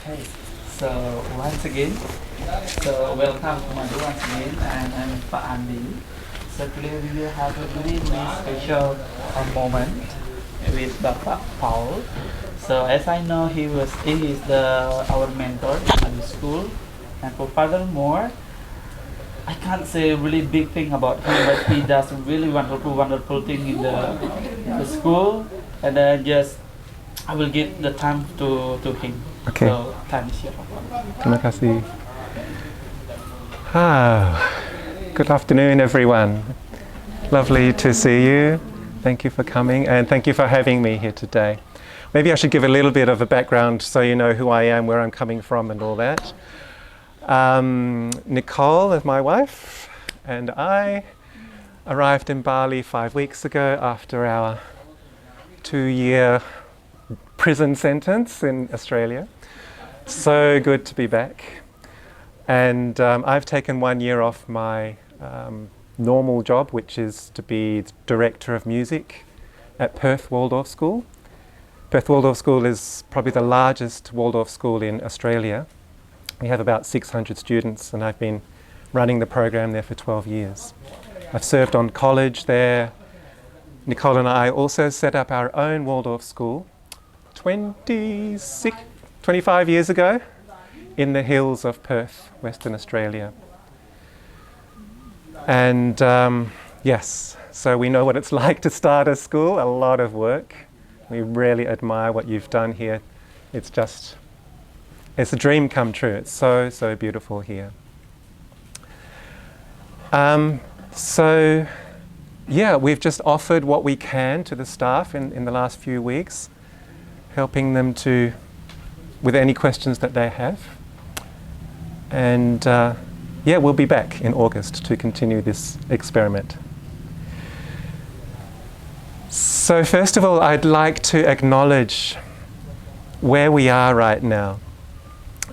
Okay, so once again, so welcome to Madu once again, and I'm Pak Andi. So today we will have a very special moment with Bapak Paul. So as I know, he is our mentor in Madu school, and for furthermore, I can't say a really big thing about him, but he does really wonderful thing in the school, and I will give the time to him. Okay. So time is yours. Terima kasih. Good afternoon, everyone. Lovely to see you. Thank you for coming, and thank you for having me here today. Maybe I should give a little bit of a background so you know who I am, where I'm coming from, and all that. Nicole is my wife, and I arrived in Bali 5 weeks ago after our 2-year prison sentence in Australia. So good to be back. And I've taken 1 year off my normal job, which is to be Director of Music at Perth Waldorf School. Perth Waldorf School is probably the largest Waldorf school in Australia. We have about 600 students, and I've been running the program there for 12 years. I've served on college there. Nicole and I also set up our own Waldorf school 25 years ago in the hills of Perth, Western Australia. And yes, so we know what it's like to start a school, a lot of work. We really admire what you've done here. It's a dream come true. It's so, so beautiful here. So yeah, we've just offered what we can to the staff in the last few weeks, helping them with any questions that they have. And yeah, we'll be back in August to continue this experiment. So first of all, I'd like to acknowledge where we are right now.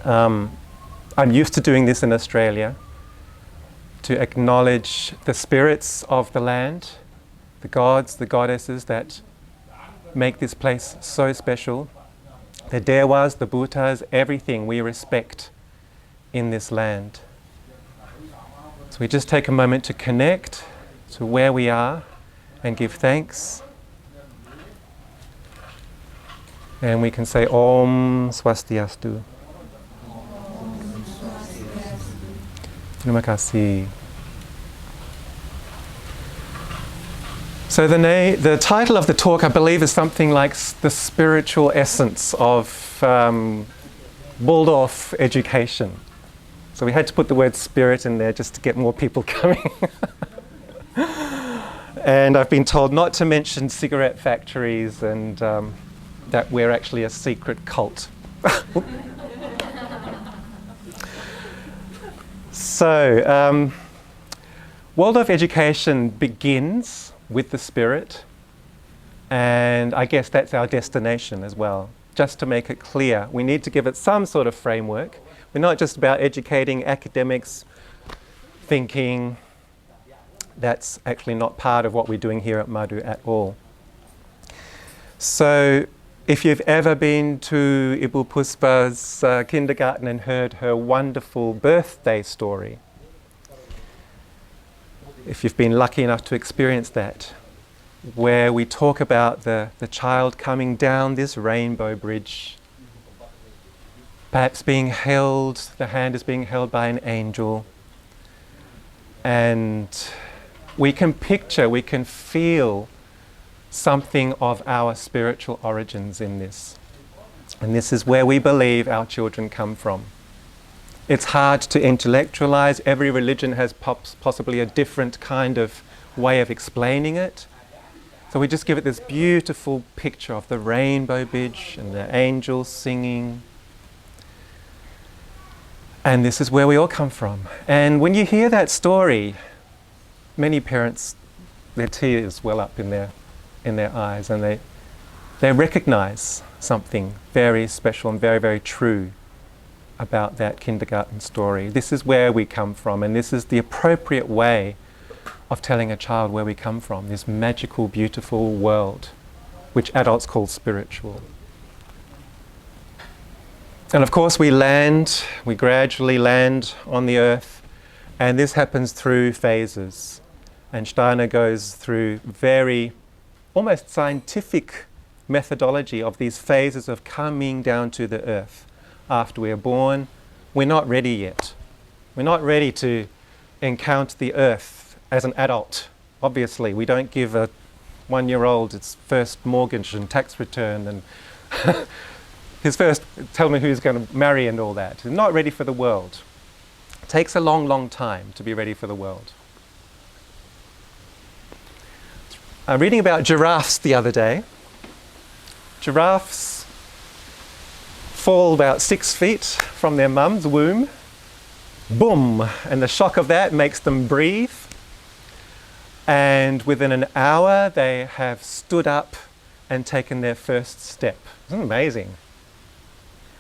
I'm used to doing this in Australia, to acknowledge the spirits of the land, the gods, the goddesses that make this place so special. The Dewas, the Bhutas, everything we respect in this land. So we just take a moment to connect to where we are and give thanks. And we can say Om Swastiastu. Terima kasih. So the title of the talk, I believe, is something like the spiritual essence of Waldorf education. So we had to put the word spirit in there just to get more people coming. And I've been told not to mention cigarette factories and that we're actually a secret cult. So Waldorf education begins with the spirit, and I guess that's our destination as well. Just to make it clear, we need to give it some sort of framework. We're not just about educating academics, thinking. That's actually not part of what we're doing here at Madu at all. So if you've ever been to Ibu Puspa's kindergarten and heard her wonderful birthday story, if you've been lucky enough to experience that, where we talk about the child coming down this rainbow bridge, perhaps being held, the hand is being held by an angel, and we can picture, we can feel something of our spiritual origins in this. And this is where we believe our children come from. It's hard to intellectualize. Every religion has possibly a different kind of way of explaining it. So we just give it this beautiful picture of the rainbow bridge and the angels singing. And this is where we all come from. And when you hear that story, many parents, their tears well up in their eyes, and they recognize something very special and very, very true about that kindergarten story. This is where we come from, and this is the appropriate way of telling a child where we come from, this magical, beautiful world, which adults call spiritual. And of course we gradually land on the earth, and this happens through phases. And Steiner goes through very almost scientific methodology of these phases of coming down to the earth. After we are born, we're not ready yet. We're not ready to encounter the earth as an adult. Obviously, we don't give a 1-year-old its first mortgage and tax return and his first, tell me who he's going to marry and all that. We're not ready for the world. It takes a long, long time to be ready for the world. I'm reading about giraffes the other day. Giraffes fall about 6 feet from their mum's womb. Boom! And the shock of that makes them breathe. And within an hour, they have stood up and taken their first step. Isn't it amazing?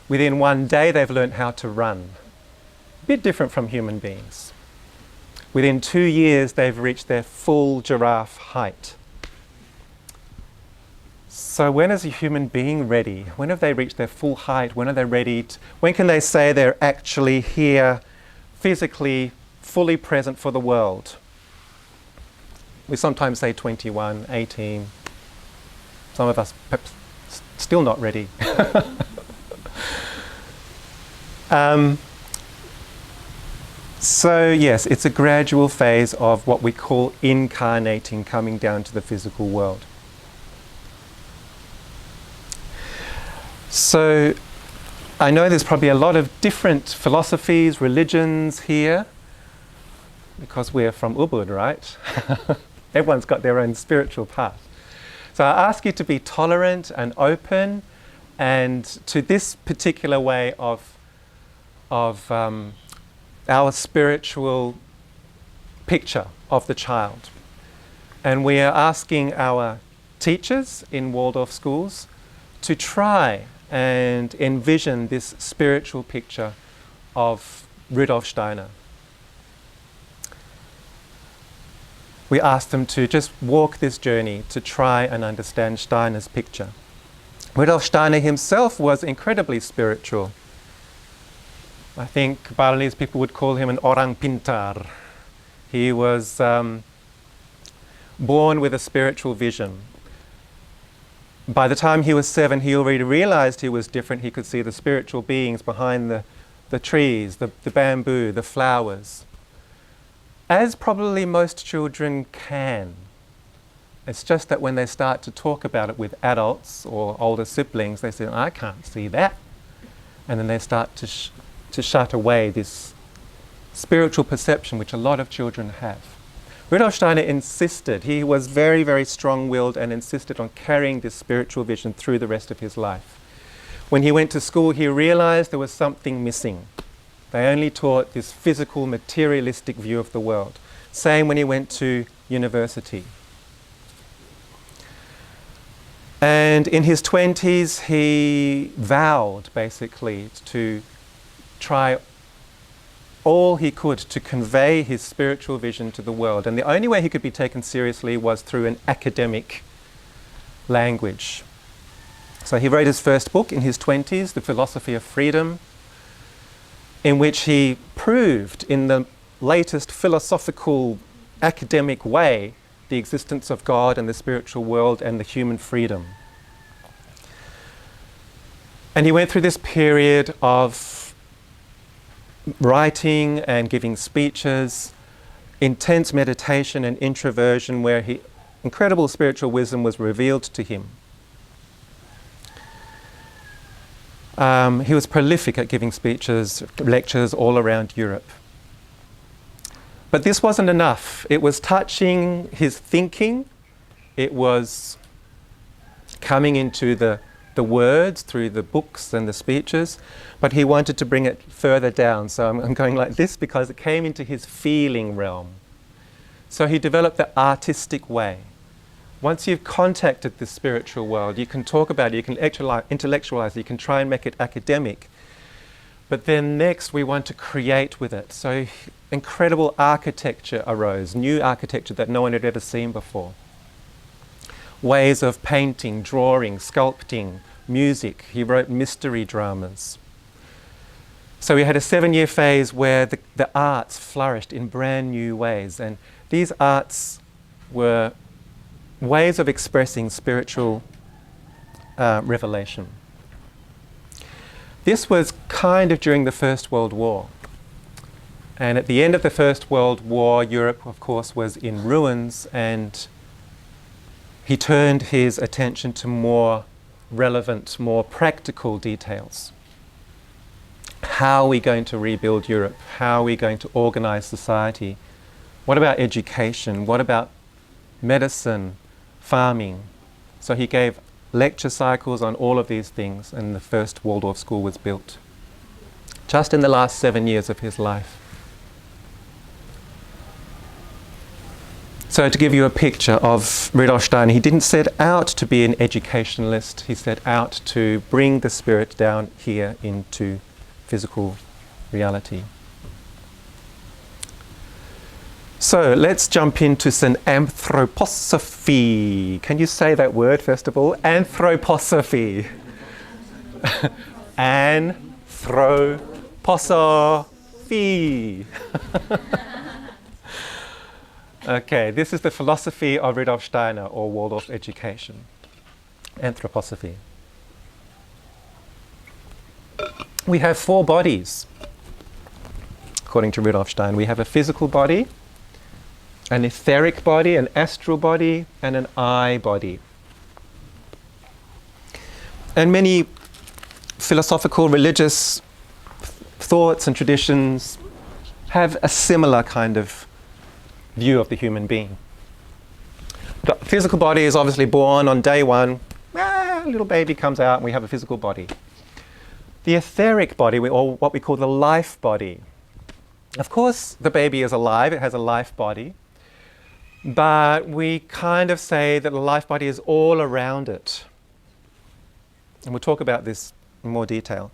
Within 1 day, they've learned how to run. A bit different from human beings. Within 2 years, they've reached their full giraffe height. So when is a human being ready? When have they reached their full height? When are they ready? When can they say they're actually here, physically, fully present for the world? We sometimes say 21, 18. Some of us perhaps still not ready. So yes, it's a gradual phase of what we call incarnating, coming down to the physical world. So I know there's probably a lot of different philosophies, religions here, because we're from Ubud, right? Everyone's got their own spiritual path. So I ask you to be tolerant and open, and to this particular way of our spiritual picture of the child. And we are asking our teachers in Waldorf schools to try and envision this spiritual picture of Rudolf Steiner. We ask them to just walk this journey to try and understand Steiner's picture. Rudolf Steiner himself was incredibly spiritual. I think Balinese people would call him an orang pintar. He was born with a spiritual vision. By the time he was 7, he already realized he was different. He could see the spiritual beings behind the trees, the bamboo, the flowers. As probably most children can. It's just that when they start to talk about it with adults or older siblings, they say, I can't see that. And then they start to shut away this spiritual perception which a lot of children have. Rudolf Steiner insisted, he was very, very strong-willed and insisted on carrying this spiritual vision through the rest of his life. When he went to school, he realized there was something missing. They only taught this physical, materialistic view of the world. Same when he went to university. And in his 20s, he vowed, basically, to try all he could to convey his spiritual vision to the world. And the only way he could be taken seriously was through an academic language. So he wrote his first book in his 20s, The Philosophy of Freedom, in which he proved in the latest philosophical academic way the existence of God and the spiritual world and the human freedom. And he went through this period of writing and giving speeches, intense meditation and introversion, where incredible spiritual wisdom was revealed to him. He was prolific at giving speeches, lectures all around Europe. But this wasn't enough. It was touching his thinking. It was coming into the words through the books and the speeches, but he wanted to bring it further down. So I'm going like this because it came into his feeling realm. So he developed the artistic way. Once you've contacted the spiritual world, you can talk about it, you can intellectualize it, you can try and make it academic. But then next we want to create with it. So incredible architecture arose, new architecture that no one had ever seen before. Ways of painting, drawing, sculpting, music. He wrote mystery dramas. So we had a 7-year phase where the arts flourished in brand new ways, and these arts were ways of expressing spiritual revelation. This was kind of during the First World War. And at the end of the First World War, Europe, of course, was in ruins, and he turned his attention to more relevant, more practical details. How are we going to rebuild Europe? How are we going to organize society? What about education? What about medicine, farming? So he gave lecture cycles on all of these things, and the first Waldorf school was built just in the last 7 years of his life. So to give you a picture of Rudolf Steiner, he didn't set out to be an educationalist, he set out to bring the spirit down here into physical reality. So let's jump into some anthroposophy. Can you say that word first of all? Anthroposophy. Anthroposophy. Okay, this is the philosophy of Rudolf Steiner, or Waldorf education. Anthroposophy. We have 4 bodies, according to Rudolf Steiner. We have a physical body, an etheric body, an astral body, and an I body. And many philosophical, religious thoughts and traditions have a similar kind of view of the human being. The physical body is obviously born on day 1. A little baby comes out and we have a physical body. The etheric body, or what we call the life body. Of course, the baby is alive, it has a life body. But we kind of say that the life body is all around it. And we'll talk about this in more detail.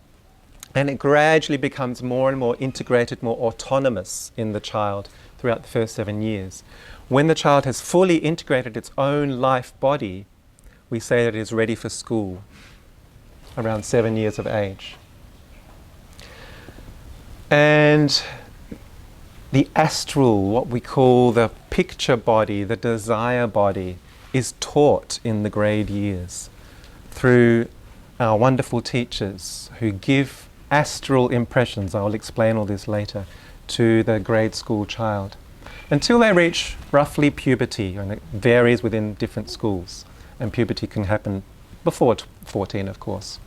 And it gradually becomes more and more integrated, more autonomous in the child throughout the first 7 years. When the child has fully integrated its own life body, we say that it is ready for school, around 7 years of age. And the astral, what we call the picture body, the desire body, is taught in the grade years through our wonderful teachers who give astral impressions, I'll explain all this later, to the grade school child until they reach roughly puberty, and it varies within different schools, and puberty can happen before 14, of course.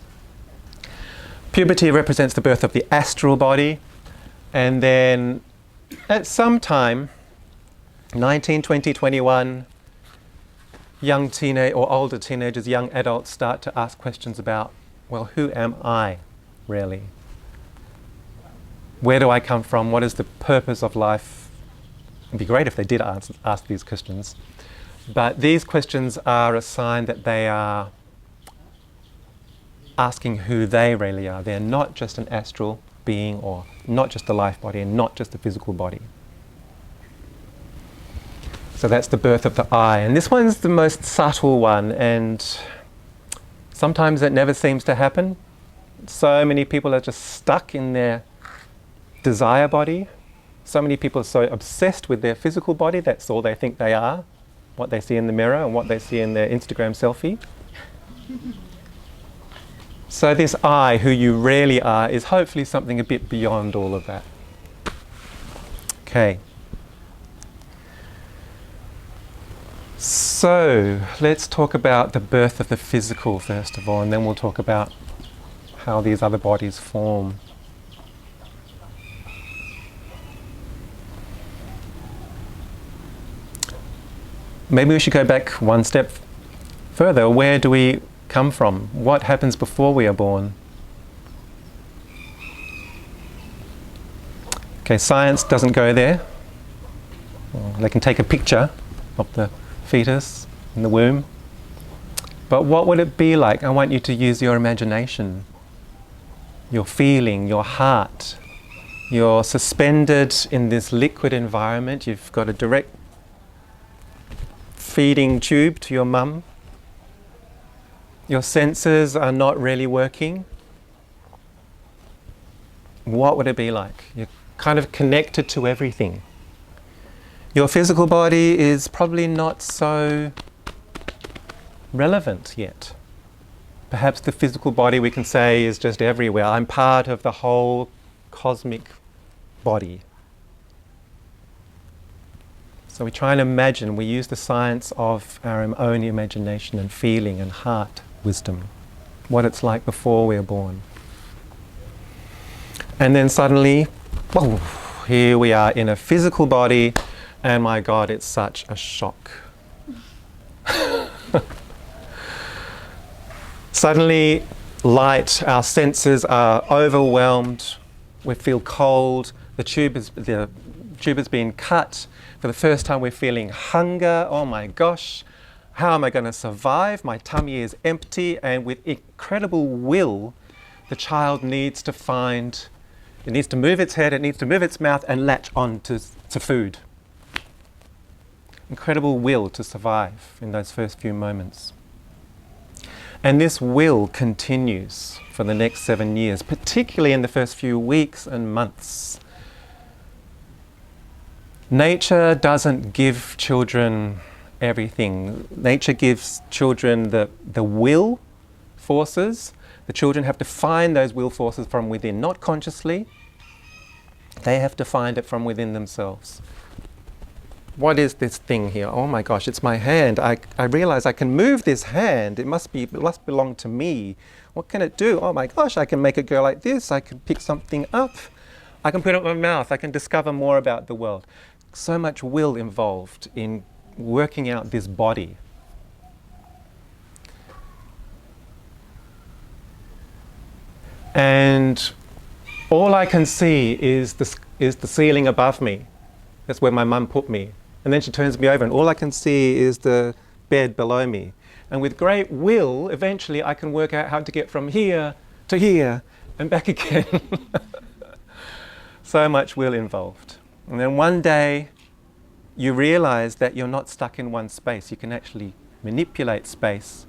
Puberty represents the birth of the astral body, and then at some time, 19, 20, 21, young teenage or older teenagers, young adults start to ask questions about, well, who am I really? Where do I come from? What is the purpose of life? It'd be great if they did ask these questions. But these questions are a sign that they are asking who they really are. They're not just an astral being, or not just the life body, and not just the physical body. So that's the birth of the I. And this one's the most subtle one, and sometimes it never seems to happen. So many people are just stuck in their desire body. So many people are so obsessed with their physical body, that's all they think they are, what they see in the mirror and what they see in their Instagram selfie. So this I, who you really are, is hopefully something a bit beyond all of that. Okay. So let's talk about the birth of the physical first of all, and then we'll talk about how these other bodies form. Maybe we should go back one step further. Where do we come from? What happens before we are born? Okay, science doesn't go there. Well, they can take a picture of the fetus in the womb. But what would it be like? I want you to use your imagination, your feeling, your heart. You're suspended in this liquid environment. You've got a direct feeding tube to your mum. Your senses are not really working. what would it be like? You're kind of connected to everything. Your physical body is probably not so relevant yet. Perhaps the physical body, we can say, is just everywhere. I'm part of the whole cosmic body. So we try and imagine, we use the science of our own imagination and feeling and heart wisdom, what it's like before we're born. And then suddenly, whoa, here we are in a physical body, and my God, it's such a shock. Suddenly, light, our senses are overwhelmed, we feel cold, the tube has been cut. For the first time we're feeling hunger. Oh my gosh, how am I going to survive? My tummy is empty, and with incredible will, the child needs to move its head, it needs to move its mouth and latch on to food. Incredible will to survive in those first few moments. And this will continues for the next 7 years, particularly in the first few weeks and months. Nature doesn't give children everything. Nature gives children the will forces. The children have to find those will forces from within, not consciously. They have to find it from within themselves. What is this thing here? Oh my gosh, it's my hand. I realize I can move this hand. It must belong to me. What can it do? Oh my gosh, I can make it go like this. I can pick something up. I can put it in my mouth. I can discover more about the world. So much will involved in working out this body. And all I can see is the ceiling above me. That's where my mum put me. And then she turns me over, and all I can see is the bed below me. And with great will, eventually I can work out how to get from here to here and back again. So much will involved. And then one day you realize that you're not stuck in one space. You can actually manipulate space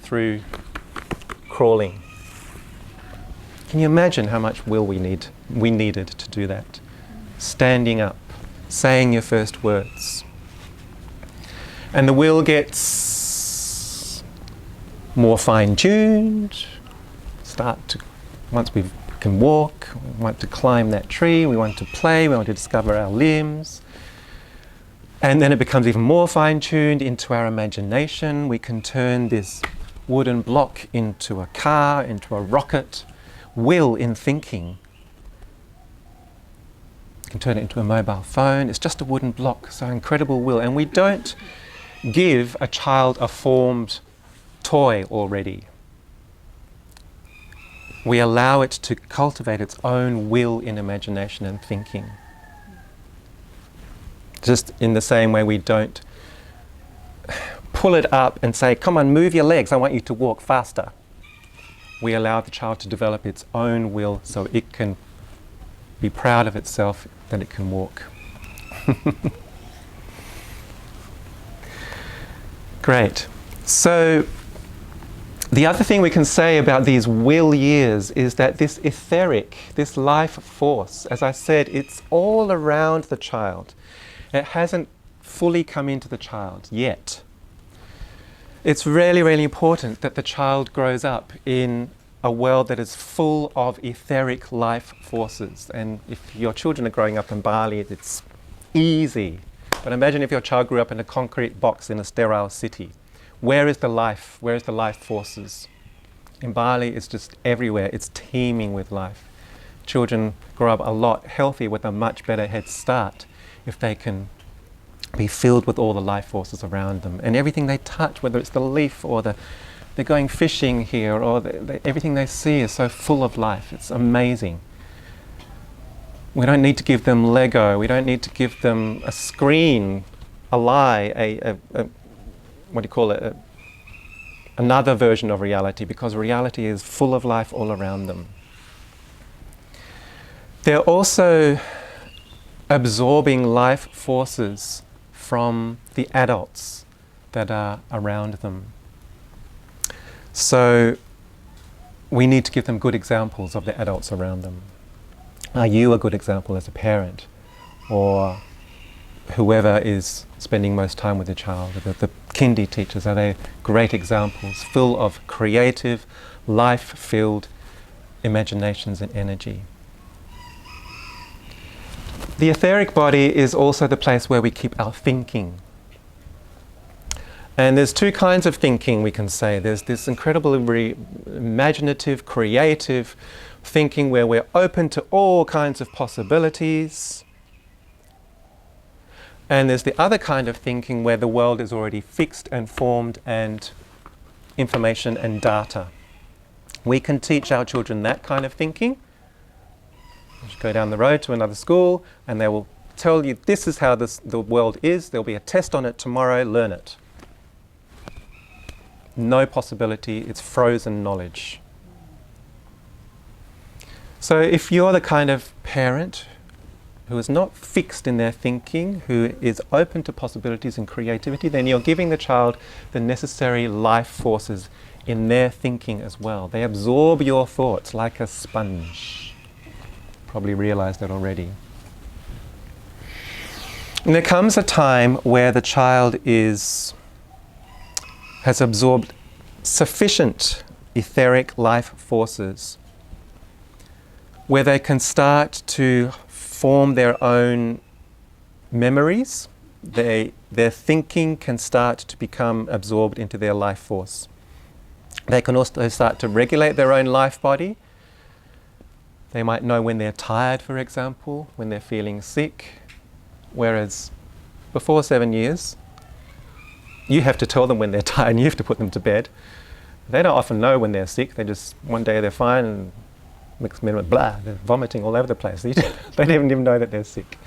through crawling. Can you imagine how much will we needed to do that? Standing up, saying your first words. And the will gets more fine-tuned, once we can walk, we want to climb that tree, we want to play, we want to discover our limbs. And then it becomes even more fine-tuned into our imagination. We can turn this wooden block into a car, into a rocket. Will in thinking. You can turn it into a mobile phone. It's just a wooden block, so incredible will. And we don't give a child a formed toy already. We allow it to cultivate its own will in imagination and thinking. Just in the same way we don't pull it up and say, come on, move your legs, I want you to walk faster. We allow the child to develop its own will so it can be proud of itself that it can walk. Great. So the other thing we can say about these will years is that this etheric, this life force, as I said, it's all around the child. It hasn't fully come into the child yet. It's really, really important that the child grows up in a world that is full of etheric life forces. And if your children are growing up in Bali, it's easy. But imagine if your child grew up in a concrete box in a sterile city. Where is the life? Where is the life forces? In Bali, it's just everywhere. It's teeming with life. Children grow up a lot healthier with a much better head start if they can be filled with all the life forces around them. And everything they touch, whether it's the leaf or they're going fishing here, or everything they see is so full of life. It's amazing. We don't need to give them Lego. We don't need to give them a screen, a lie, what do you call it? Another version of reality, because reality is full of life all around them. They're also absorbing life forces from the adults that are around them. So we need to give them good examples of the adults around them. Are you a good example as a parent, or whoever is spending most time with the child? The kindy teachers, are they great examples, full of creative, life-filled imaginations and energy? The etheric body is also the place where we keep our thinking. And there's two kinds of thinking, we can say. There's this incredibly imaginative, creative thinking where we're open to all kinds of possibilities. And there's the other kind of thinking where the world is already fixed and formed and information and data. We can teach our children that kind of thinking. You go down the road to another school and they will tell you this is how the world is. There'll be a test on it tomorrow, learn it. No possibility, it's frozen knowledge. So if you're the kind of parent who is not fixed in their thinking, who is open to possibilities and creativity, then you're giving the child the necessary life forces in their thinking as well. They absorb your thoughts like a sponge. Probably realized that already. And there comes a time where the child has absorbed sufficient etheric life forces where they can start to form their own memories. Their thinking can start to become absorbed into their life force. They can also start to regulate their own life body. They might know when they're tired, for example, when they're feeling sick. Whereas before 7 years, you have to tell them when they're tired and you have to put them to bed. They don't often know when they're sick. They just, one day they're fine and next minute, blah, they're vomiting all over the place. They don't even know that they're sick.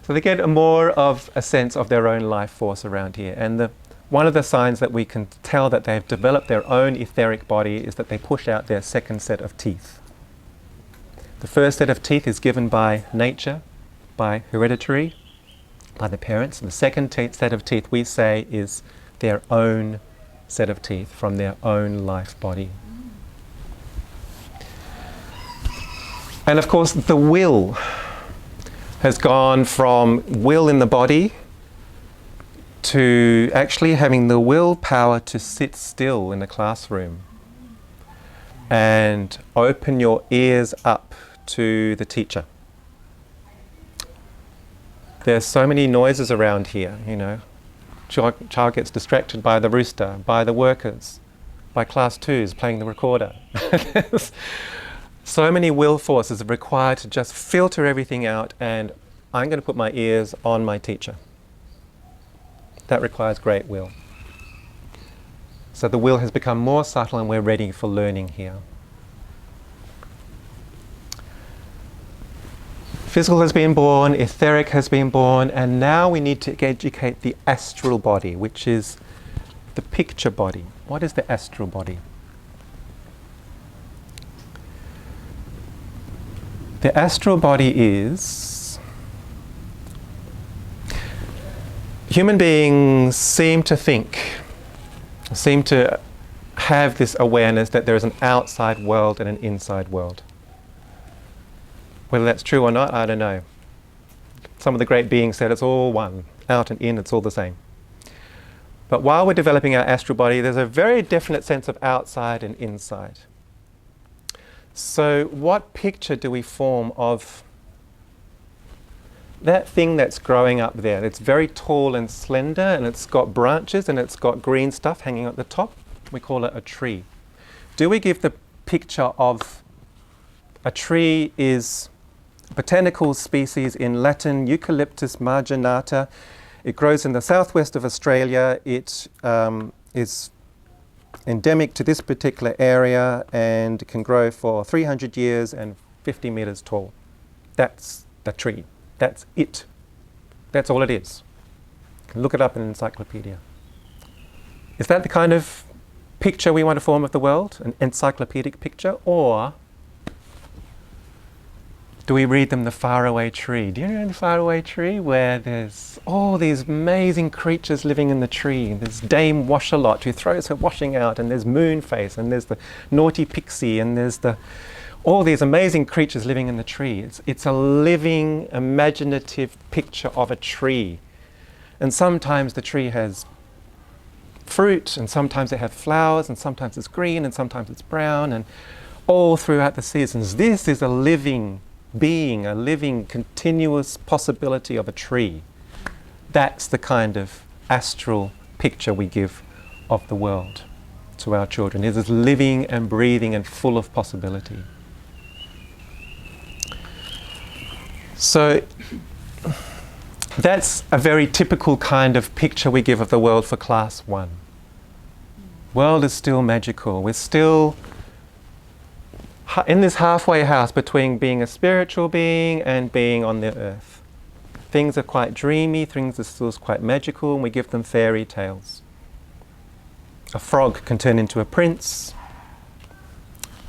So they get more of a sense of their own life force around here. And one of the signs that we can tell that they've developed their own etheric body is that they push out their second set of teeth. The first set of teeth is given by nature, by hereditary, by the parents. And the second set of teeth, we say, is their own set of teeth from their own life body. And of course, the will has gone from will in the body to actually having the willpower to sit still in a classroom and open your ears up to the teacher. There's so many noises around here, you know. Child gets distracted by the rooster, by the workers, by class 2s playing the recorder. So many will forces are required to just filter everything out, and I'm going to put my ears on my teacher. That requires great will. So the will has become more subtle and we're ready for learning here. Physical has been born, etheric has been born, and now we need to educate the astral body, which is the picture body. What is the astral body? The astral body is... Human beings seem to have this awareness that there is an outside world and an inside world. Whether that's true or not, I don't know. Some of the great beings said it's all one. Out and in, it's all the same. But while we're developing our astral body, there's a very definite sense of outside and inside. So what picture do we form of that thing that's growing up there? It's very tall and slender, and it's got branches and it's got green stuff hanging at the top. We call it a tree. Do we give the picture of a tree is a botanical species in Latin, Eucalyptus marginata. It grows in the southwest of Australia. It is endemic to this particular area and can grow for 300 years and 50 meters tall. That's the tree. That's it. That's all it is. You can look it up in an encyclopedia. Is that the kind of picture we want to form of the world? An encyclopedic picture? Or do we read them the faraway tree? Do you know the faraway tree where there's all these amazing creatures living in the tree? There's Dame Washalot who throws her washing out, and there's Moonface, and there's the naughty pixie, and there's all these amazing creatures living in the tree. It's a living, imaginative picture of a tree. And sometimes the tree has fruit, and sometimes it has flowers, and sometimes it's green, and sometimes it's brown, and all throughout the seasons. This is a living being, a living, continuous possibility of a tree. That's the kind of astral picture we give of the world to our children. It is living and breathing and full of possibility. So that's a very typical kind of picture we give of the world for class 1. World is still magical. We're still in this halfway house between being a spiritual being and being on the earth. Things are quite dreamy, things are still quite magical, and we give them fairy tales. A frog can turn into a prince.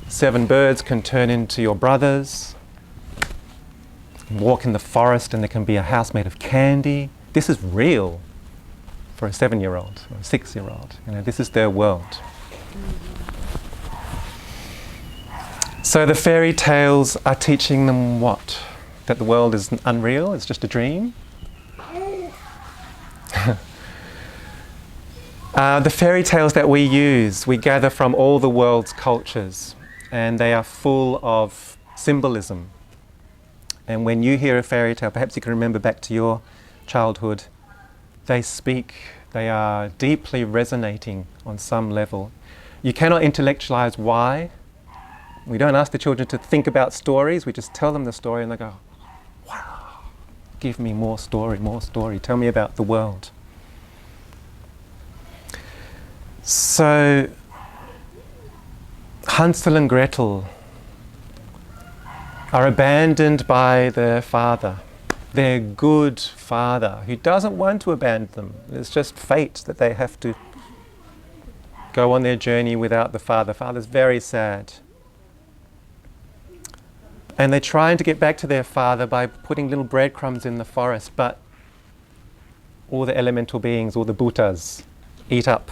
7 birds can turn into your brothers. You can walk in the forest and there can be a house made of candy. This is real for a 7-year-old or a 6-year-old. You know, this is their world. So the fairy tales are teaching them what? That the world is unreal, it's just a dream? The fairy tales that we use, we gather from all the world's cultures, and they are full of symbolism. And when you hear a fairy tale, perhaps you can remember back to your childhood, they are deeply resonating on some level. You cannot intellectualize why. We don't ask the children to think about stories, we just tell them the story and they go, wow, give me more story, tell me about the world. So, Hansel and Gretel are abandoned by their father, their good father, who doesn't want to abandon them. It's just fate that they have to go on their journey without the father. Father's very sad. And they're trying to get back to their father by putting little breadcrumbs in the forest, but all the elemental beings, all the bhutas, eat up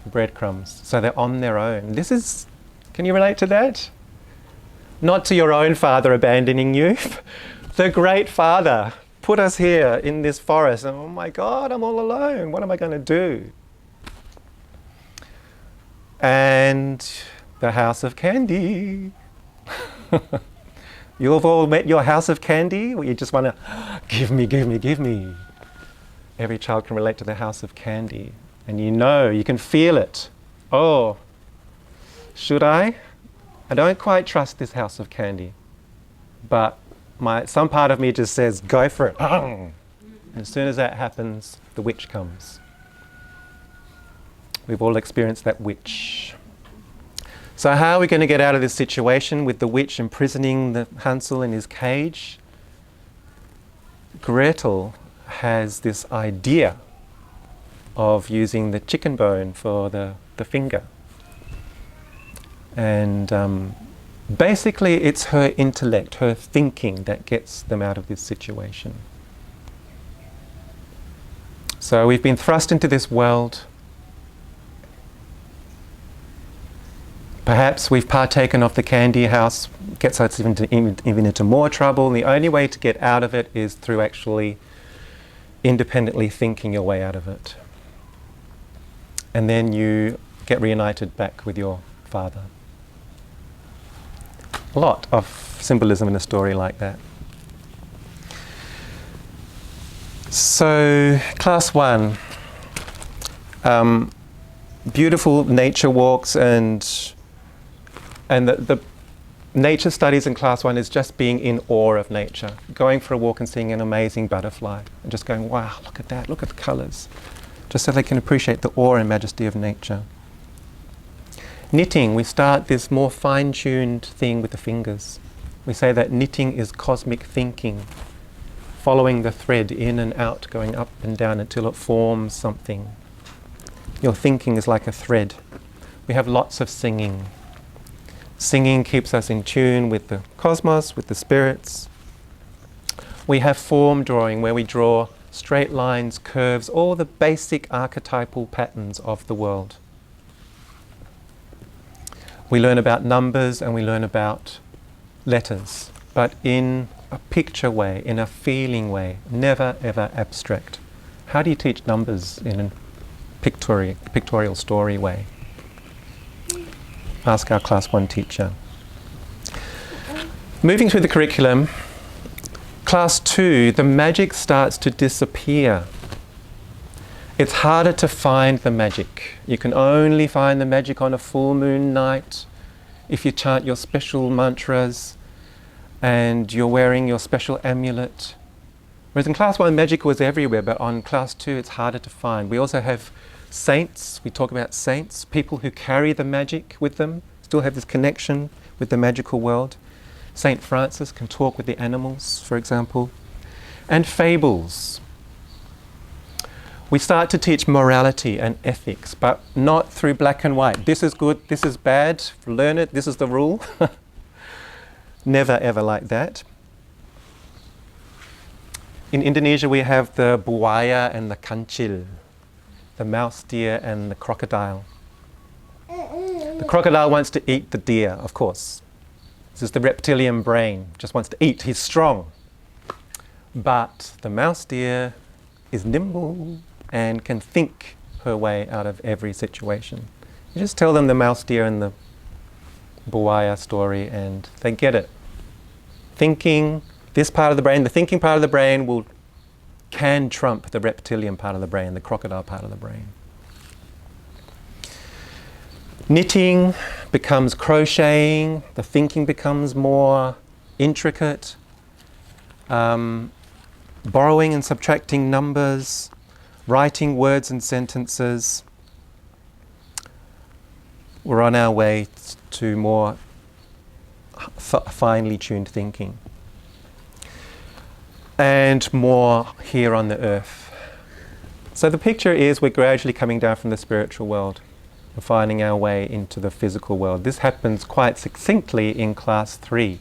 the breadcrumbs. So they're on their own. Can you relate to that? Not to your own father abandoning you. The great father put us here in this forest. And, oh my God, I'm all alone. What am I going to do? And the house of candy. You've all met your house of candy where you just want to give me, give me, give me. Every child can relate to the house of candy. And you can feel it. Oh, should I? I don't quite trust this house of candy. But some part of me just says, go for it. And as soon as that happens, the witch comes. We've all experienced that witch. So how are we going to get out of this situation with the witch imprisoning the Hansel in his cage? Gretel has this idea of using the chicken bone for the finger. And basically it's her intellect, her thinking that gets them out of this situation. So we've been thrust into this world. Perhaps we've partaken of the candy house, gets us even into more trouble. And the only way to get out of it is through actually independently thinking your way out of it. And then you get reunited back with your father. A lot of symbolism in a story like that. So, class 1. Beautiful nature walks and the nature studies in class 1 is just being in awe of nature. Going for a walk and seeing an amazing butterfly and just going, wow, look at that, look at the colours. Just so they can appreciate the awe and majesty of nature. Knitting, we start this more fine-tuned thing with the fingers. We say that knitting is cosmic thinking, following the thread in and out, going up and down until it forms something. Your thinking is like a thread. We have lots of singing. Singing keeps us in tune with the cosmos, with the spirits. We have form drawing, where we draw straight lines, curves, all the basic archetypal patterns of the world. We learn about numbers and we learn about letters, but in a picture way, in a feeling way, never ever abstract. How do you teach numbers in a pictorial story way? Ask our Class 1 teacher. Moving through the curriculum, Class 2, the magic starts to disappear. It's harder to find the magic. You can only find the magic on a full moon night if you chant your special mantras and you're wearing your special amulet. Whereas in Class 1, magic was everywhere, but on Class 2, it's harder to find. We also have saints. We talk about saints, people who carry the magic with them, still have this connection with the magical world. Saint Francis can talk with the animals, for example. And fables. We start to teach morality and ethics, but not through black and white. This is good, this is bad, learn it, this is the rule. Never ever like that. In Indonesia we have the buaya and the kancil, the mouse deer and the crocodile. The crocodile wants to eat the deer, of course. This is the reptilian brain, just wants to eat, he's strong. But the mouse deer is nimble and can think her way out of every situation. You just tell them the mouse deer and the buaya story and they get it. Thinking, this part of the brain, the thinking part of the brain can trump the reptilian part of the brain, the crocodile part of the brain. Knitting becomes crocheting, the thinking becomes more intricate. Borrowing and subtracting numbers, writing words and sentences. We're on our way to more finely tuned thinking. And more here on the earth. So the picture is we're gradually coming down from the spiritual world and finding our way into the physical world. This happens quite succinctly in Class 3. You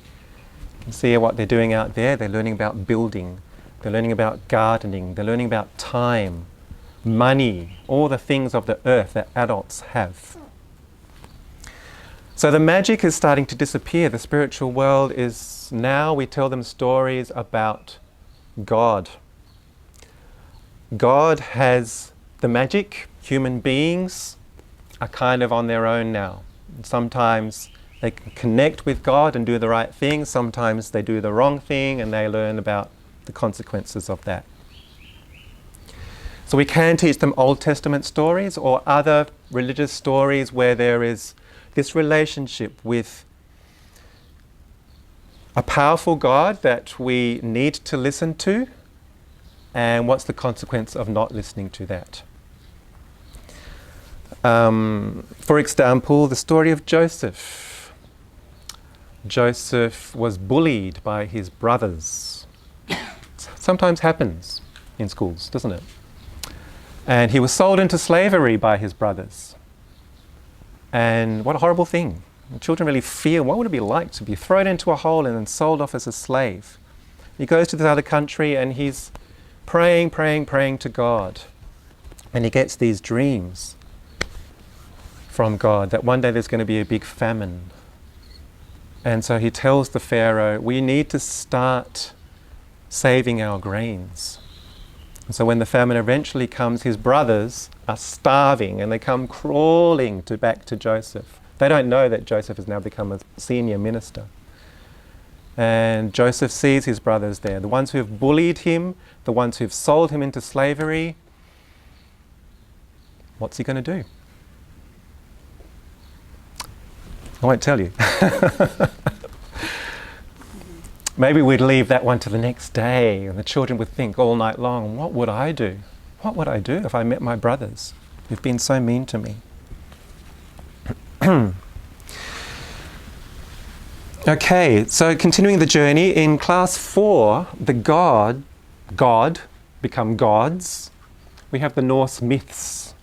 can see what they're doing out there. They're learning about building. They're learning about gardening. They're learning about time, money, all the things of the earth that adults have. So the magic is starting to disappear. The spiritual world is now, we tell them stories about God. God has the magic. Human beings are kind of on their own now. Sometimes they can connect with God and do the right thing. Sometimes they do the wrong thing and they learn about the consequences of that. So we can teach them Old Testament stories or other religious stories where there is this relationship with a powerful God that we need to listen to, and what's the consequence of not listening to that. For example, the story of Joseph. Joseph was bullied by his brothers. Sometimes happens in schools, doesn't it? And he was sold into slavery by his brothers. And what a horrible thing. Children really feel, what would it be like to be thrown into a hole and then sold off as a slave? He goes to this other country and he's praying to God. And he gets these dreams from God that one day there's going to be a big famine. And so he tells the Pharaoh, we need to start saving our grains. And so when the famine eventually comes, his brothers are starving and they come crawling back to Joseph. They don't know that Joseph has now become a senior minister. And Joseph sees his brothers there, the ones who have bullied him, the ones who have sold him into slavery. What's he going to do? I won't tell you. Maybe we'd leave that one to the next day and the children would think all night long, what would I do? What would I do if I met my brothers who've been so mean to me? Okay, so continuing the journey, in Class 4, the God become gods. We have the Norse myths.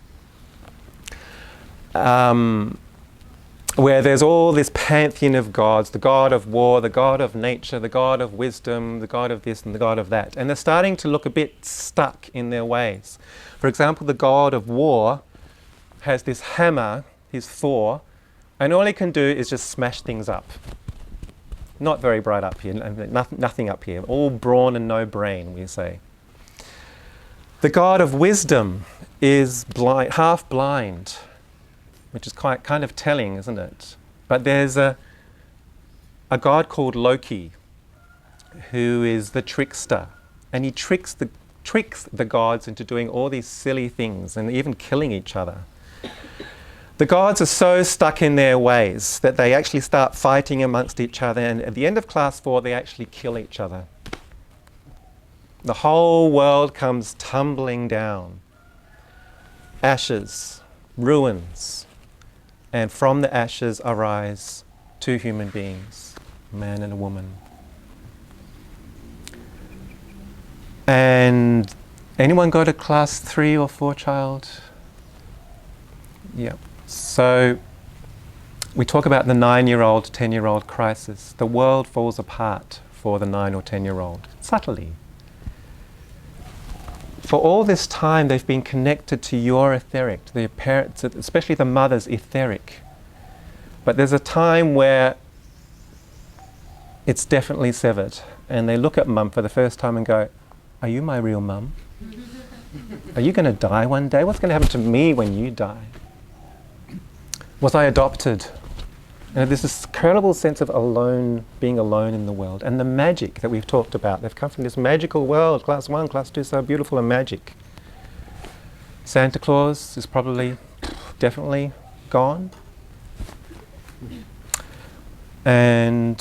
Where there's all this pantheon of gods, the god of war, the god of nature, the god of wisdom, the god of this and the god of that. And they're starting to look a bit stuck in their ways. For example, the god of war has this hammer, his Thor, And all he can do is just smash things up. Not very bright up here, nothing up here. All brawn and no brain, we say. The God of wisdom is blind, half blind, which is quite kind of telling, isn't it? But there's a God called Loki, who is the trickster, and he tricks the gods into doing all these silly things and even killing each other. The gods are so stuck in their ways that they actually start fighting amongst each other, and at the end of class 4 they actually kill each other. The whole world comes tumbling down. Ashes, ruins, and from the ashes arise 2 human beings, a man and a woman. And anyone go to class 3 or 4, child? Yeah. So we talk about the 9-year-old, 10-year-old crisis. The world falls apart for the 9 or 10-year-old, subtly. For all this time they've been connected to your etheric, to their parents, especially the mother's etheric. But there's a time where it's definitely severed, and they look at mum for the first time and go, "Are you my real mum? Are you going to die one day? What's going to happen to me when you die? Was I adopted?" And there's this incredible sense of being alone in the world. And the magic that we've talked about, they've come from this magical world, class 1, class 2, so beautiful and magic. Santa Claus is probably, definitely gone. And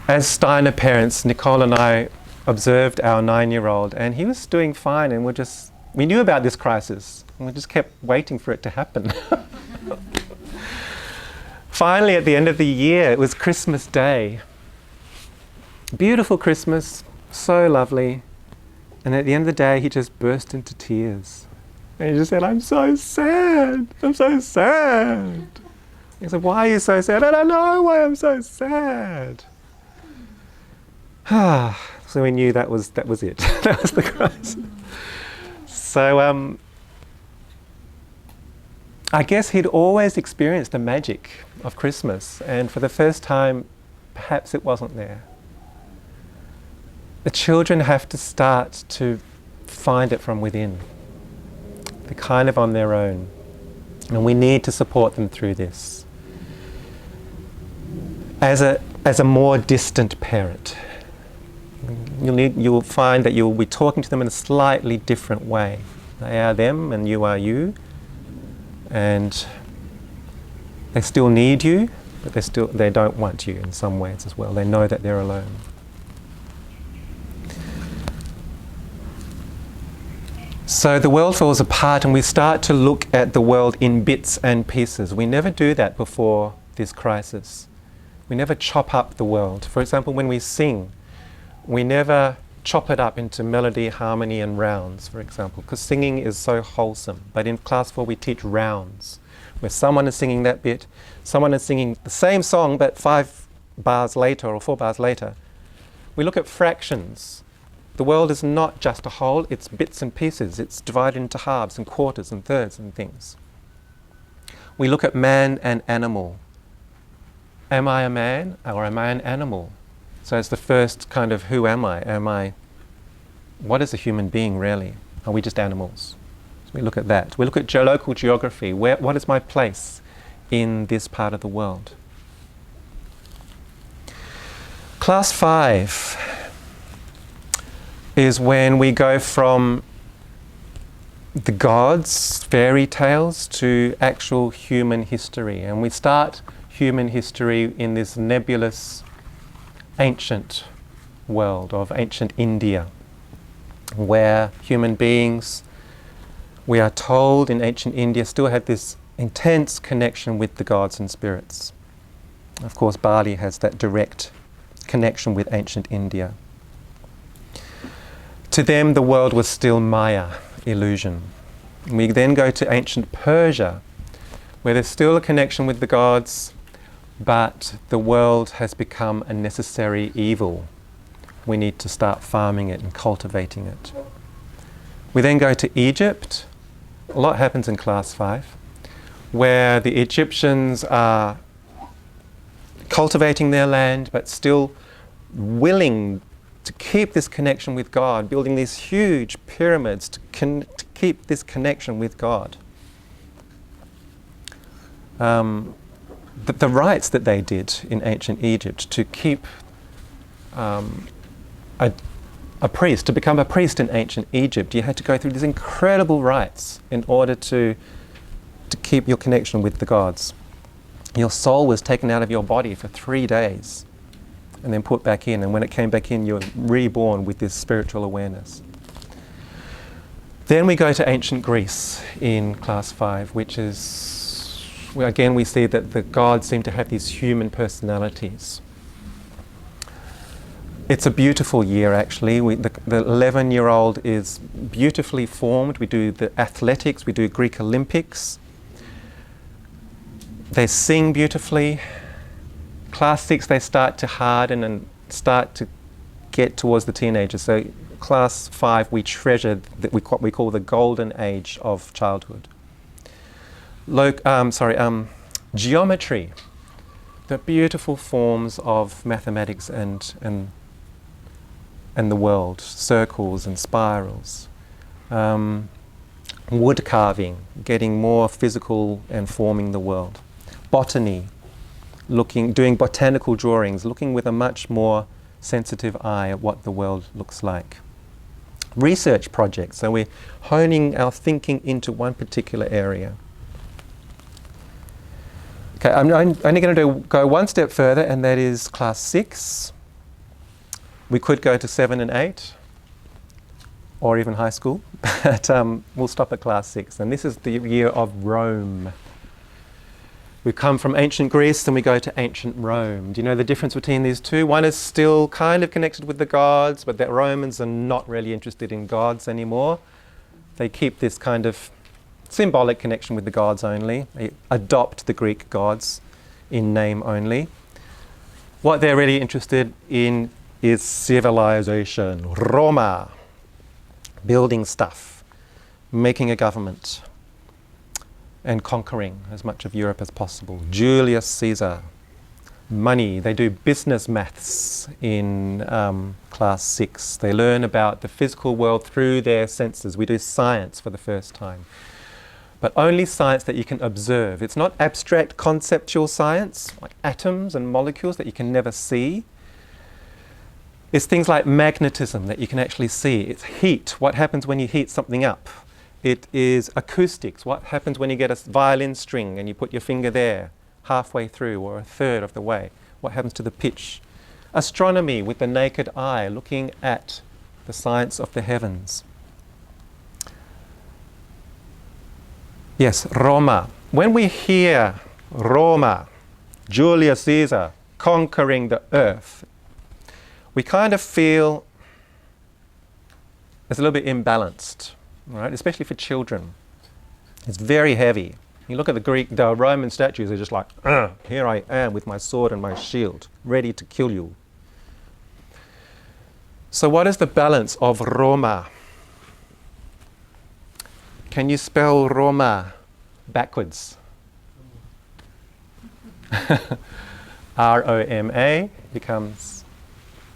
as Steiner parents, Nicole and I observed our 9-year-old, and he was doing fine, and we knew about this crisis, and we just kept waiting for it to happen. Finally, at the end of the year, it was Christmas Day. Beautiful Christmas, so lovely. And at the end of the day, he just burst into tears. And he just said, "I'm so sad, I'm so sad." He said, "Why are you so sad?" "I don't know why I'm so sad." So we knew that was it. That was the crisis. So I guess he'd always experienced the magic of Christmas, and for the first time, perhaps it wasn't there. The children have to start to find it from within. They're kind of on their own, and we need to support them through this. As a more distant parent, you'll find that you'll be talking to them in a slightly different way. They are them and you are you, and they still need you, but they don't want you in some ways as well. They know that they're alone. So the world falls apart, and we start to look at the world in bits and pieces. We never do that before this crisis. We never chop up the world. For example, when we sing, we never chop it up into melody, harmony and rounds, for example, because singing is so wholesome. But in class 4 we teach rounds, where someone is singing that bit, someone is singing the same song but 5 bars later or 4 bars later. We look at fractions. The world is not just a whole, it's bits and pieces. It's divided into halves and quarters and thirds and things. We look at man and animal. Am I a man or am I an animal? So it's the first kind of, who am I? What is a human being really? Are we just animals? So we look at that. We look at local geography. What is my place in this part of the world? Class 5 is when we go from the gods, fairy tales, to actual human history. And we start human history in this nebulous ancient world of ancient India, where human beings, we are told in ancient India, still had this intense connection with the gods and spirits. Of course, Bali has that direct connection with ancient India. To them, the world was still Maya, illusion. We then go to ancient Persia, where there's still a connection with the gods, but the world has become a necessary evil. We need to start farming it and cultivating it. We then go to Egypt. A lot happens in class 5, where the Egyptians are cultivating their land but still willing to keep this connection with God, building these huge pyramids to keep this connection with God. The rites that they did in ancient Egypt to keep a priest, to become a priest in ancient Egypt, you had to go through these incredible rites in order to keep your connection with the gods. Your soul was taken out of your body for 3 days and then put back in, and when it came back in, you were reborn with this spiritual awareness. Then we go to ancient Greece in class 5, which is, well, again we see that the gods seem to have these human personalities. It's a beautiful year actually. The 11-year-old is beautifully formed. We do the athletics, we do Greek Olympics. They sing beautifully. Class 6, they start to harden and start to get towards the teenagers. So class 5, we treasure that we call the golden age of childhood. Geometry, the beautiful forms of mathematics and the world, circles and spirals. Wood carving, getting more physical and forming the world. Botany, doing botanical drawings, looking with a much more sensitive eye at what the world looks like. Research projects, so we're honing our thinking into one particular area. Okay, I'm only going to go one step further, and that is class 6. We could go to 7 and 8, or even high school, but we'll stop at class 6. And this is the year of Rome. We come from ancient Greece and we go to ancient Rome. Do you know the difference between these two? One is still kind of connected with the gods, but the Romans are not really interested in gods anymore. They keep this kind of symbolic connection with the gods only. They adopt the Greek gods in name only. What they're really interested in is civilization. Roma. Building stuff. Making a government. And conquering as much of Europe as possible. Julius Caesar. Money. They do business maths in class 6. They learn about the physical world through their senses. We do science for the first time. But only science that you can observe. It's not abstract conceptual science, like atoms and molecules that you can never see. It's things like magnetism that you can actually see. It's heat. What happens when you heat something up? It is acoustics. What happens when you get a violin string and you put your finger there, halfway through or a third of the way? What happens to the pitch? Astronomy with the naked eye, looking at the science of the heavens. Yes, Roma. When we hear Roma, Julius Caesar conquering the earth, we kind of feel it's a little bit imbalanced. Right, especially for children. It's very heavy. You look at the Roman statues, they're just like, here I am with my sword and my shield, ready to kill you. So what is the balance of Roma? Can you spell Roma backwards? R-O-M-A becomes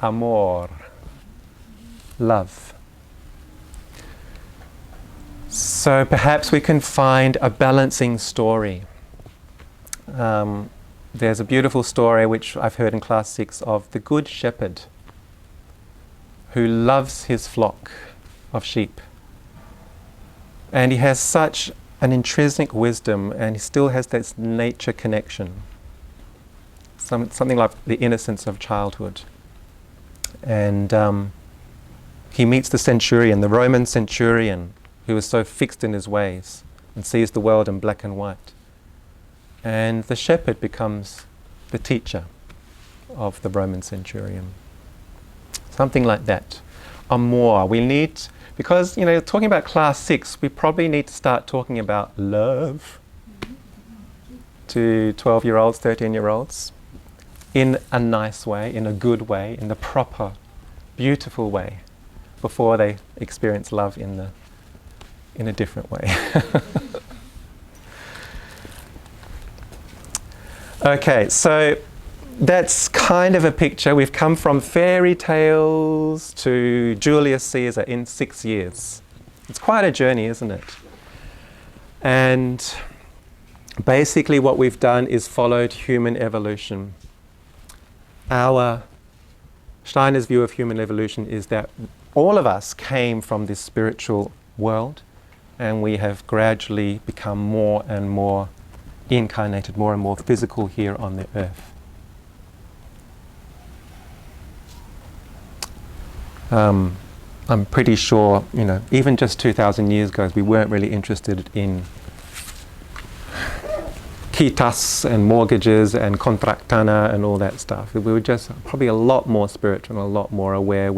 amor, love. So perhaps we can find a balancing story. There's a beautiful story which I've heard in class 6 of the good shepherd who loves his flock of sheep. And he has such an intrinsic wisdom, and he still has this nature connection. Something like the innocence of childhood. And he meets the centurion, the Roman centurion, who is so fixed in his ways and sees the world in black and white. And the shepherd becomes the teacher of the Roman centurion. Something like that. Amor. We need, because, talking about class 6, we probably need to start talking about love to 12-year-olds, 13-year-olds, in a nice way, in a good way, in the proper, beautiful way, before they experience love in a different way. Okay, so that's kind of a picture. We've come from fairy tales to Julius Caesar in 6 years. It's quite a journey, isn't it? And basically what we've done is followed human evolution. Our Steiner's view of human evolution is that all of us came from this spiritual world, and we have gradually become more and more incarnated, more and more physical here on the earth. I'm pretty sure, even just 2,000 years ago, we weren't really interested in kitas and mortgages and contractana and all that stuff. We were just probably a lot more spiritual and a lot more aware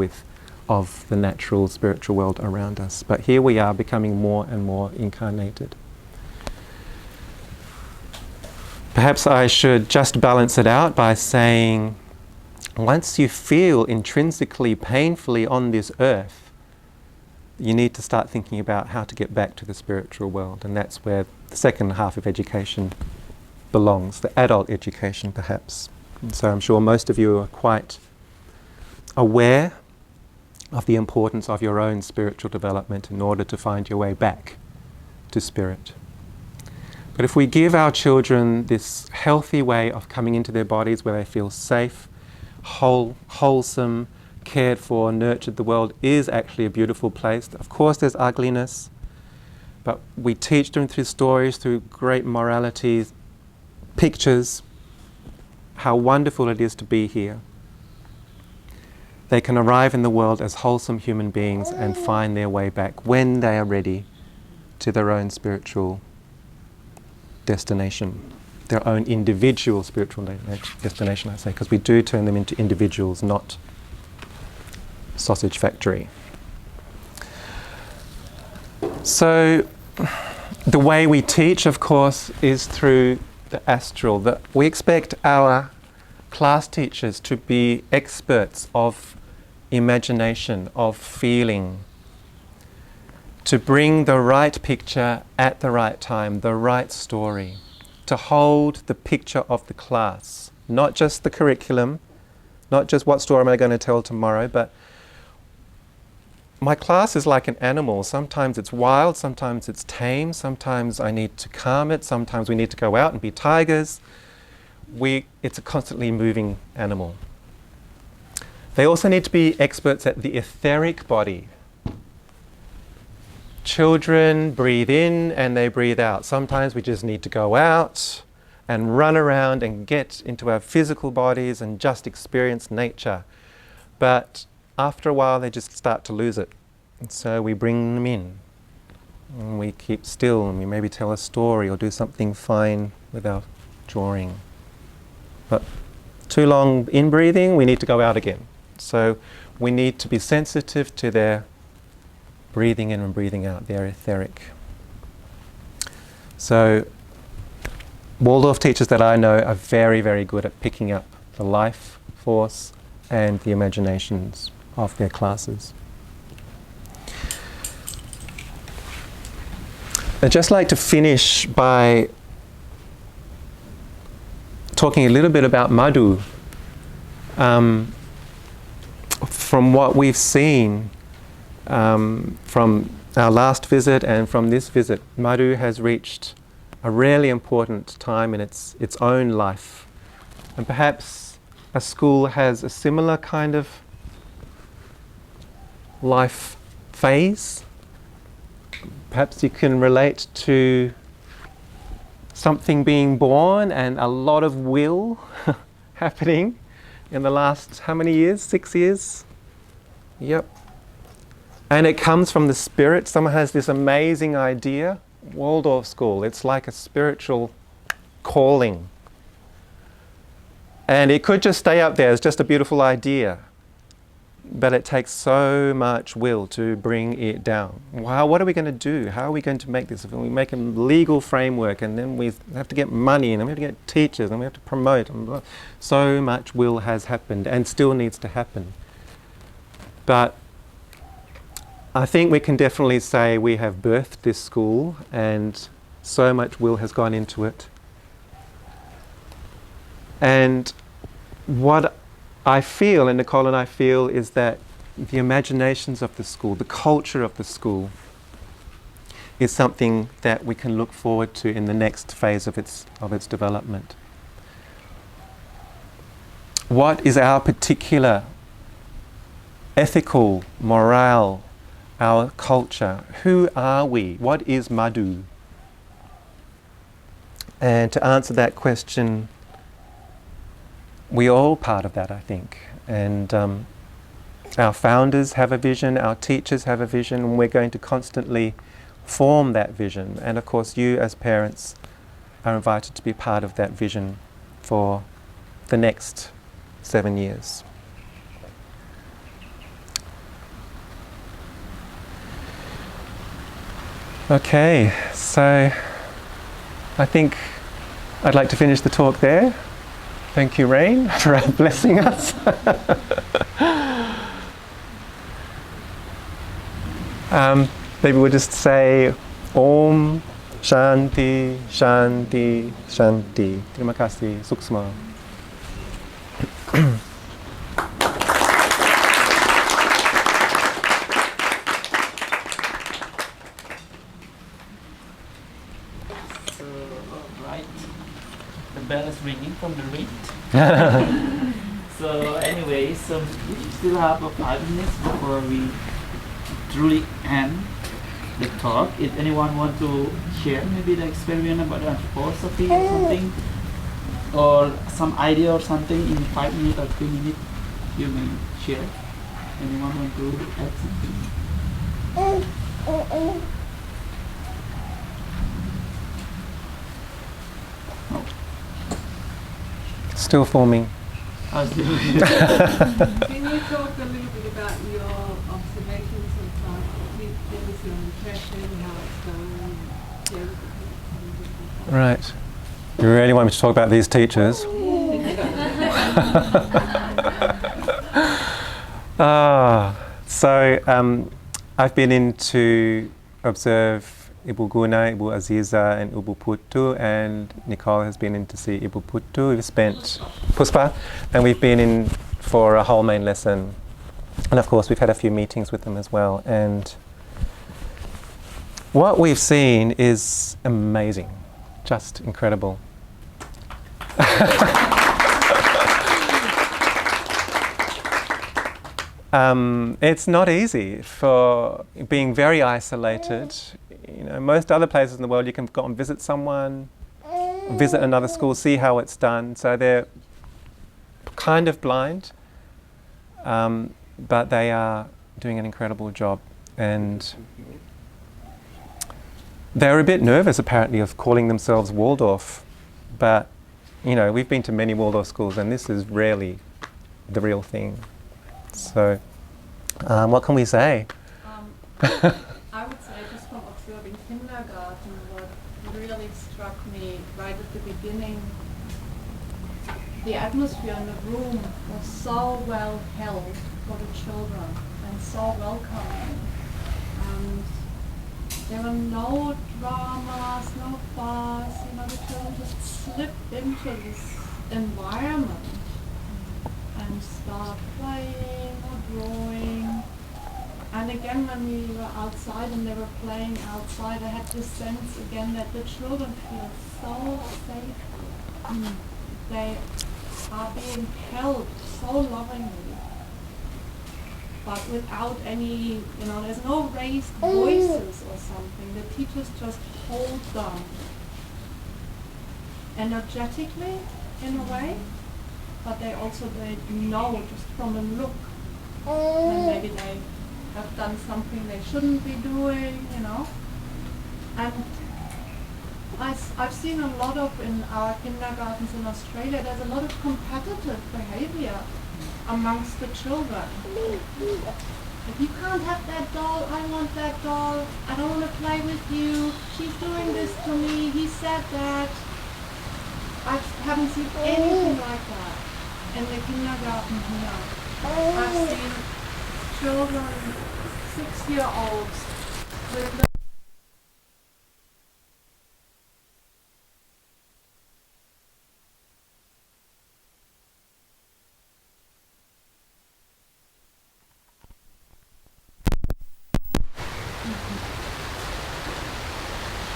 of the natural spiritual world around us. But here we are becoming more and more incarnated. Perhaps I should just balance it out by saying, once you feel intrinsically, painfully on this earth, you need to start thinking about how to get back to the spiritual world. And that's where the second half of education belongs, the adult education perhaps. And so I'm sure most of you are quite aware of the importance of your own spiritual development in order to find your way back to spirit. But if we give our children this healthy way of coming into their bodies where they feel safe, wholesome, cared for, nurtured, the world is actually a beautiful place. Of course there's ugliness, but we teach them through stories, through great moralities, pictures, how wonderful it is to be here. They can arrive in the world as wholesome human beings and find their way back when they are ready to their own spiritual destination, their own individual spiritual destination, I say, because we do turn them into individuals, not sausage factory. So the way we teach, of course, is through the astral. We expect our class teachers to be experts of imagination, of feeling, to bring the right picture at the right time, the right story, to hold the picture of the class, not just the curriculum, not just what story am I going to tell tomorrow, but my class is like an animal. Sometimes it's wild, sometimes it's tame, sometimes I need to calm it, sometimes we need to go out and be tigers. It's a constantly moving animal. They also need to be experts at the etheric body. Children breathe in and they breathe out. Sometimes we just need to go out and run around and get into our physical bodies and just experience nature. But after a while they just start to lose it. And so we bring them in. And we keep still and we maybe tell a story or do something fine with our drawing. But too long in breathing, we need to go out again. So we need to be sensitive to their breathing in and breathing out, their etheric. So Waldorf teachers that I know are very, very good at picking up the life force and the imaginations of their classes. I'd just like to finish by talking a little bit about Madu. From what we've seen from our last visit and from this visit, Madu has reached a really important time in its own life. And perhaps a school has a similar kind of life phase. Perhaps you can relate to something being born and a lot of will happening in the last, how many years? 6 years? Yep. And it comes from the spirit. Someone has this amazing idea. Waldorf school, it's like a spiritual calling. And it could just stay up there as just a beautiful idea. But it takes so much will to bring it down. Wow, what are we going to do? How are we going to make this? If we make a legal framework and then we have to get money and then we have to get teachers and we have to promote. And so much will has happened and still needs to happen. But I think we can definitely say we have birthed this school and so much will has gone into it. And what I feel, and Nicole and I feel, is that the imaginations of the school, the culture of the school, is something that we can look forward to in the next phase of its development. What is our particular ethical, morale, our culture? Who are we? What is Madu? And to answer that question, we're all part of that, I think. And our founders have a vision, our teachers have a vision, and we're going to constantly form that vision. And of course, you as parents are invited to be part of that vision for the next 7 years. Okay, so I think I'd like to finish the talk there. Thank you, Rain, for blessing us. Maybe we'll just say Om Shanti Shanti Shanti. Terima kasih. Sukh semua. The bell is ringing from the ring. So anyway, so we still have 5 minutes before we truly end the talk. If anyone want to share maybe the experience about anthroposophy or something, or some idea or something in 5 minutes or 3 minutes, you may share. Anyone want to add something? No. Still forming. Can you talk a little bit about your observations of what was your impression, how it's done? Right. You really want me to talk about these teachers? So I've been in to observe Ibu Guna, Ibu Aziza and Ibu Putu, and Nicole has been in to see Ibu Putu. We've spent Puspa, and we've been in for a whole main lesson. And of course we've had a few meetings with them as well. And what we've seen is amazing, just incredible. It's not easy for being very isolated. You know, most other places in the world you can go and visit someone, visit another school, see how it's done. So they're kind of blind, but they are doing an incredible job. And they're a bit nervous apparently of calling themselves Waldorf, but you know, we've been to many Waldorf schools and this is rarely the real thing. So, what can we say? I would say, just from observing kindergarten, what really struck me right at the beginning, the atmosphere in the room was so well held for the children and so welcoming. And there were no dramas, no fuss, you know, the children just slipped into this environment and start playing or drawing. And again, when we were outside and they were playing outside, I had this sense again that the children feel so safe. They are being held so lovingly, but without any, you know, there's no raised voices or something. The teachers just hold them energetically in a way. But they know just from a look when maybe they have done something they shouldn't be doing, you know. And I've seen a lot of, in our kindergartens in Australia, there's a lot of competitive behavior amongst the children. If you can't have that doll, I want that doll, I don't want to play with you, she's doing this to me, he said that. I haven't seen anything like that in the kindergarten here. I've seen children, 6-year-olds, with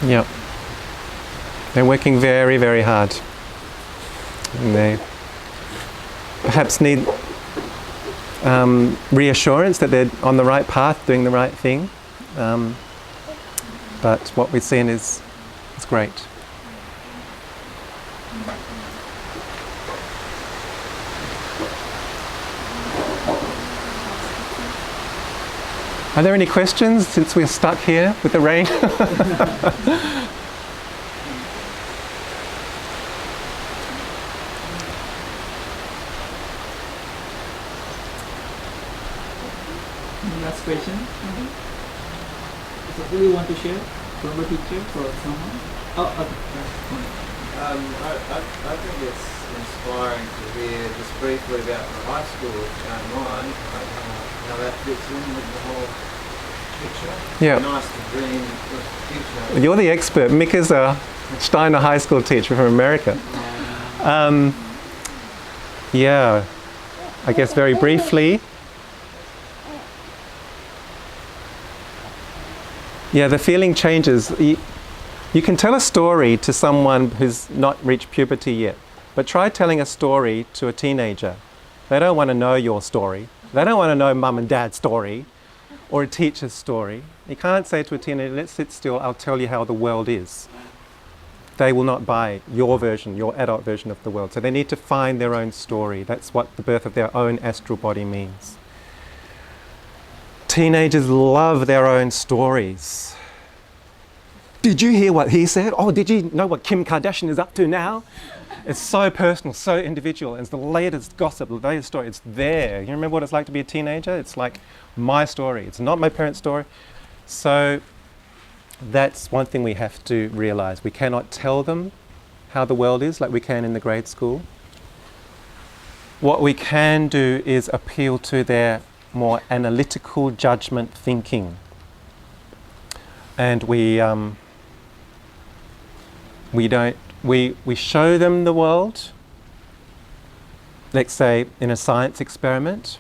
Yeah. They're working very, very hard. And they perhaps need reassurance that they're on the right path, doing the right thing. But what we're seeing is great. Are there any questions since we're stuck here with the rain? Last question. So, do you want to share from a teacher for someone? Oh, okay. I think it's inspiring to hear just briefly about the high school, if you don't mind, how that fits in with the whole picture. Yeah. Nice to dream of the future. You're the expert. Mick is a Steiner High School teacher from America. Yeah, I guess very briefly. Yeah, the feeling changes. You can tell a story to someone who's not reached puberty yet, but try telling a story to a teenager. They don't want to know your story. They don't want to know mum and dad's story or a teacher's story. You can't say to a teenager, let's sit still, I'll tell you how the world is. They will not buy your version, your adult version of the world. So they need to find their own story. That's what the birth of their own astral body means. Teenagers love their own stories. Did you hear what he said? Oh, did you know what Kim Kardashian is up to now? It's so personal, so individual. It's the latest gossip, the latest story. It's there. You remember what it's like to be a teenager? It's like my story. It's not my parents' story. So that's one thing we have to realize. We cannot tell them how the world is like we can in the grade school. What we can do is appeal to their more analytical judgment thinking. And we show them the world, let's say in a science experiment.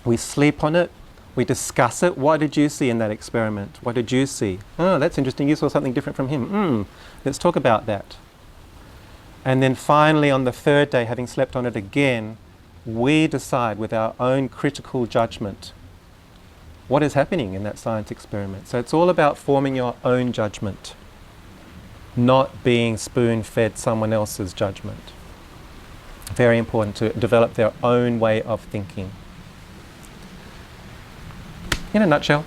We sleep on it, we discuss it. What did you see in that experiment? What did you see? Oh, that's interesting, you saw something different from him. Let's talk about that. And then finally on the third day, having slept on it again, we decide with our own critical judgment what is happening in that science experiment. So it's all about forming your own judgment, not being spoon-fed someone else's judgment. Very important to develop their own way of thinking. In a nutshell.